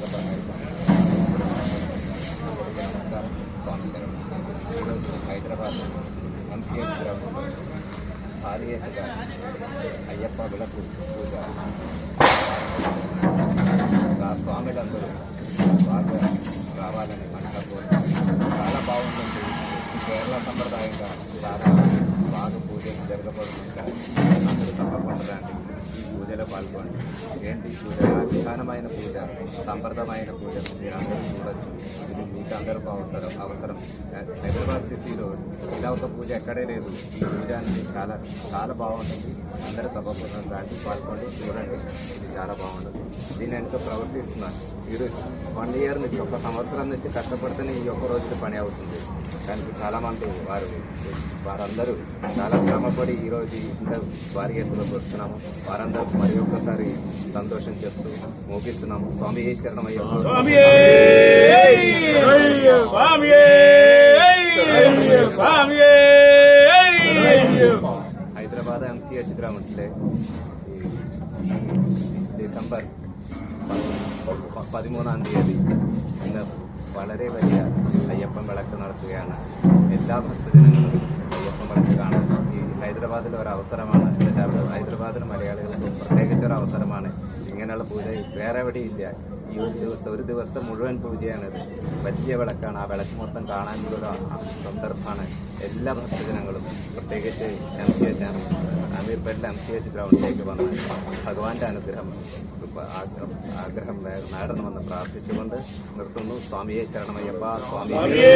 నమస్కారం. స్వామి శరణం. ఈరోజు హైదరాబాద్ ఎంసీఎస్ గ్రౌండ్లో భారీ ఎత్తుగా అయ్యప్ప విలకు పూజ స్వామిలందరూ బాగా రావాలని మనకు కోరుకుంటున్నాను. చాలా బాగుంటుంది. కేరళ సంప్రదాయంగా చాలా బాగా పూజలు జరగబడుతుంటాయి. అందరూ తప్పకుండా రండి, ఈ పూజలో పాల్గొండి. ఏంటి పూజ? విధానమైన పూజ, సంప్రదాయమైన పూజ మీరందరూ చూడొచ్చు. ఇది మీకు అందరికీ అవసరం. హైదరాబాద్ సిటీలో ఇలా ఒక పూజ ఎక్కడే లేదు. ఈ పూజ అనేది చాలా చాలా బాగుంటుంది. అందరూ తప్పకుండా రండి, పాల్గొండి, చూడండి. ఇది చాలా బాగుంటుంది. దీని వెనుక ప్రవర్తిస్తున్నాను. మీరు 1 ఇయర్ నుంచి, 1 సంవత్సరం నుంచి కష్టపడితేనే ఈ ఒక్క రోజుకి పని అవుతుంది. దానికి చాలామంది వారందరూ చాలా శ్రమపడి ఈరోజు ఇంత భారీ ఎత్తులోకి వస్తున్నాము. వారందరూ మరి ఒక్కసారి సంతోషం చెప్తూ మోగిస్తున్నాము. స్వామి శరణమయ్య. ഹൈദരാബാദ് MCH ഗ്രാമത്തിലെ ഡിസംബർ 13-ാം തീയതി ഇന്ന് വളരെ വലിയ അയ്യപ്പൻ വിളക്ക് നടത്തുകയാണ്. എല്ലാ ഭക്തജനങ്ങളും അയ്യപ്പൻ വിളക്ക് കാണാൻ ഈ ഹൈദരാബാദിൽ ഒരവസരമാണ്. ഹൈദരാബാദിലെ മലയാളികൾക്ക് പ്രത്യേകിച്ചൊരു അവസരമാണ്. ഇങ്ങനെയുള്ള പൂജ വേറെ എവിടെയില്ല. ഈ ഒരു ദിവസത്തെ മുഴുവൻ പൂജയാണിത്. വലിയ വിളക്കാണ്. ആ വിളക്ക് മൊത്തം കാണാനുള്ളൊരു സന്ദർഭമാണ്. എല്ലാ ഭക്തജനങ്ങളും പ്രത്യേകിച്ച് MCH അമീർപേട്ടിലെ MCH ഗ്രൗണ്ടിലേക്ക് വന്ന് ഭഗവാന്റെ അനുഗ്രഹം ആഗ്രഹം നേടണമെന്ന് പ്രാർത്ഥിച്ചുകൊണ്ട് നിർത്തുന്നു. സ്വാമിയെ ശരണമയ്യപ്പ. സ്വാമിയെ